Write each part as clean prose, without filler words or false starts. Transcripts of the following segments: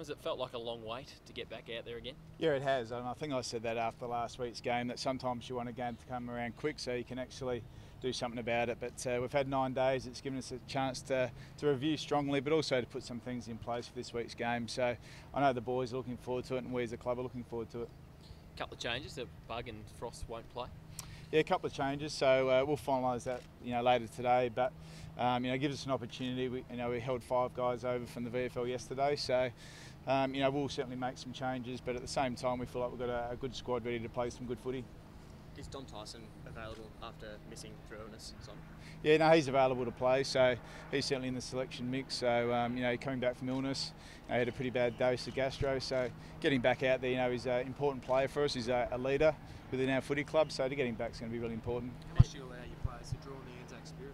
Has it felt like a long wait to get back out there again? Yeah, it has, and I think I said that after last week's game, that sometimes you want a game to come around quick so you can actually do something about it. But we've had 9 days. It's given us a chance to review strongly, but also to put some things in place for this week's game. So I know the boys are looking forward to it, and we as a club are looking forward to it. A couple of changes. The Bug and Frost won't play. Yeah, a couple of changes. So we'll finalise that later today. But it gives us an opportunity. We held 5 guys over from the VFL yesterday, so we'll certainly make some changes. But at the same time, we feel like we've got a good squad ready to play some good footy. Is Don Tyson available after missing through illness? Yeah, no, he's available to play, so he's certainly in the selection mix. So, coming back from illness, he had a pretty bad dose of gastro, so getting back out there, he's an important player for us. He's a leader within our footy club, so to get him back is going to be really important. How much do you allow your players to draw on the Anzac spirit?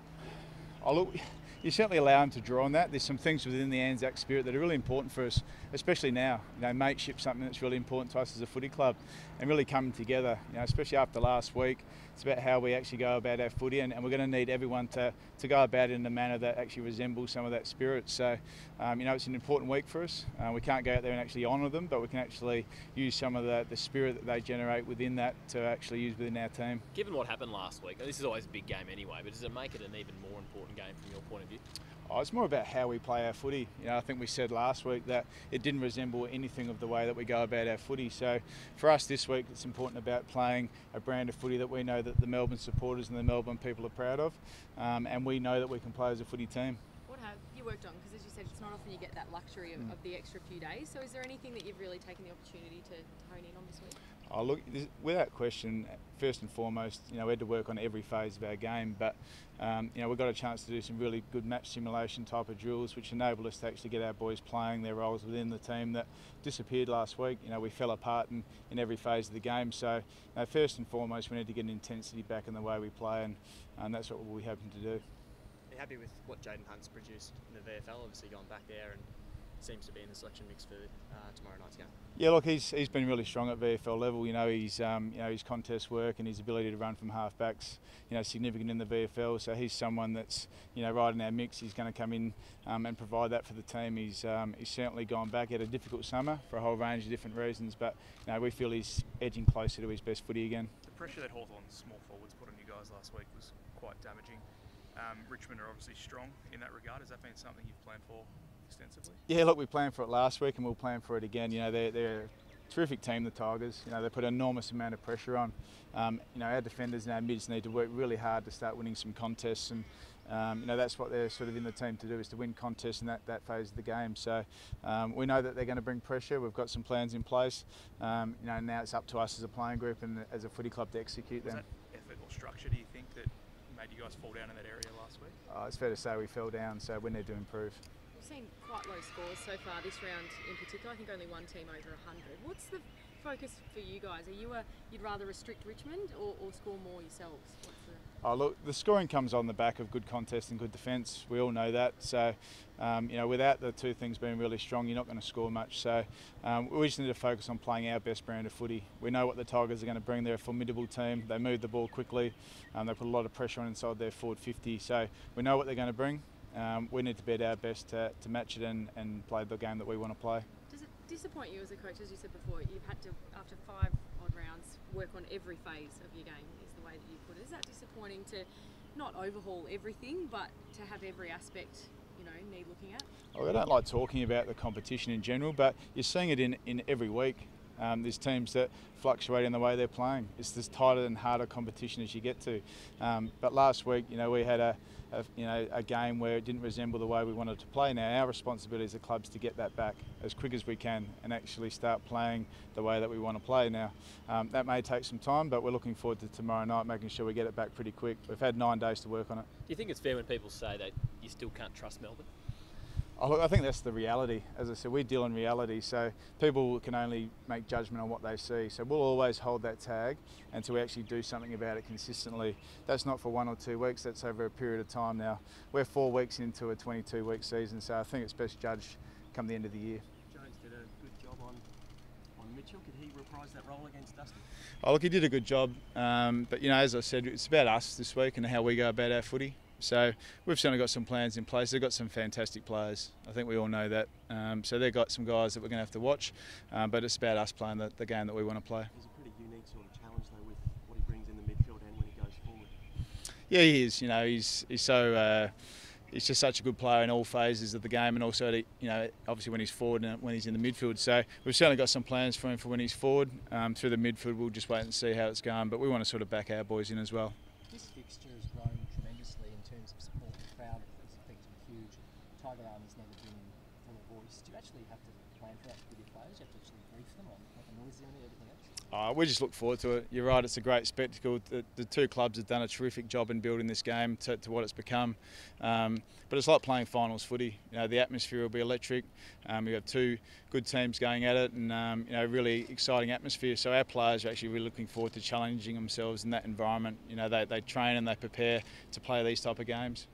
Oh, look, you certainly allow them to draw on that. There's some things within the Anzac spirit that are really important for us, especially now. Mateship's something that's really important to us as a footy club, and really coming together, especially after last week. It's about how we actually go about our footy, and we're going to need everyone to go about it in a manner that actually resembles some of that spirit. So, it's an important week for us. We can't go out there and actually honour them, but we can actually use some of the spirit that they generate within that to actually use within our team. Given what happened last week, this is always a big game anyway, but does it make it an even more important game from your point of view? Oh, it's more about how we play our footy. I think we said last week that it didn't resemble anything of the way that we go about our footy. So for us this week, it's important about playing a brand of footy that we know that the Melbourne supporters and the Melbourne people are proud of, and we know that we can play as a footy team. What have you worked on? Because as you said, it's not often you get that luxury of the extra few days. So is there anything that you've really taken the opportunity to hone in on this week? Oh, look, without question, first and foremost, we had to work on every phase of our game, but we got a chance to do some really good match simulation type of drills, which enabled us to actually get our boys playing their roles within the team that disappeared last week. We fell apart in every phase of the game. So first and foremost, we need to get an intensity back in the way we play, and that's what we'll be hoping to do. Are you happy with what Jaden Hunt's produced in the VFL? Obviously gone back there and seems to be in the selection mix for tomorrow night's game. Yeah, look, he's been really strong at VFL level. His contest work and his ability to run from halfbacks, significant in the VFL. So he's someone that's right in our mix. He's going to come in and provide that for the team. He's certainly gone back. He had a difficult summer for a whole range of different reasons, but we feel he's edging closer to his best footy again. The pressure that Hawthorn's small forwards put on you guys last week was quite damaging. Richmond are obviously strong in that regard. Has that been something you've planned for extensively? Yeah, look, we planned for it last week and we'll plan for it again. They're a terrific team, the Tigers. They put an enormous amount of pressure on. Our defenders and our mids need to work really hard to start winning some contests, and that's what they're sort of in the team to do, is to win contests in that phase of the game. So we know that they're going to bring pressure. We've got some plans in place. Now it's up to us as a playing group and as a footy club to execute them. Was that effort or structure, do you think, that made you guys fall down in that area last week? It's fair to say we fell down, so we need to improve. We've seen quite low scores so far this round in particular. I think only one team over 100. What's the focus for you guys? You'd rather restrict Richmond or score more yourselves? Oh, look, the scoring comes on the back of good contest and good defence. We all know that. So, without the two things being really strong, you're not going to score much. So, we just need to focus on playing our best brand of footy. We know what the Tigers are going to bring. They're a formidable team. They move the ball quickly. They put a lot of pressure on inside their forward 50. So, we know what they're going to bring. We need to be at our best to match it and play the game that we want to play. Does it disappoint you as a coach, as you said before, you've had to, after 5 odd rounds, work on every phase of your game, is the way that you put it. Is that disappointing to not overhaul everything, but to have every aspect, need looking at? I don't like talking about the competition in general, but you're seeing it in every week. There's teams that fluctuate in the way they're playing. It's this tighter and harder competition as you get to. But last week, we had a game where it didn't resemble the way we wanted to play. Now our responsibility as a club is to get that back as quick as we can and actually start playing the way that we want to play. Now that may take some time, but we're looking forward to tomorrow night, making sure we get it back pretty quick. We've had 9 days to work on it. Do you think it's fair when people say that you still can't trust Melbourne? Oh, look, I think that's the reality. As I said, we deal in reality, so people can only make judgment on what they see. So we'll always hold that tag until we actually do something about it consistently. That's not for 1 or 2 weeks, that's over a period of time now. We're 4 weeks into a 22-week season, so I think it's best judged come the end of the year. Jones did a good job on Mitchell. Could he reprise that role against Dustin? Oh, look, he did a good job, but as I said, it's about us this week and how we go about our footy. So we've certainly got some plans in place. They've got some fantastic players. I think we all know that. So they've got some guys that we're going to have to watch, but it's about us playing the game that we want to play. There's a pretty unique sort of challenge though with what he brings in the midfield and when he goes forward. Yeah, he is. You know, he's so. He's just such a good player in all phases of the game, and also, you know, obviously when he's forward and when he's in the midfield. So we've certainly got some plans for him for when he's forward. Through the midfield, we'll just wait and see how it's going. But we want to sort of back our boys in as well. This fixture has grown tremendously in terms of support. The crowd is effectively huge. Tiger Army's never been full of voice. Do you actually have to plan for that with your players? You have to actually brief them on what the noise is and everything else? We just look forward to it. You're right, it's a great spectacle. The two clubs have done a terrific job in building this game to what it's become. But it's like playing finals footy. You know, the atmosphere will be electric. We have two good teams going at it, and you know, really exciting atmosphere. So our players are actually really looking forward to challenging themselves in that environment. You know, they train and they prepare to play these type of games.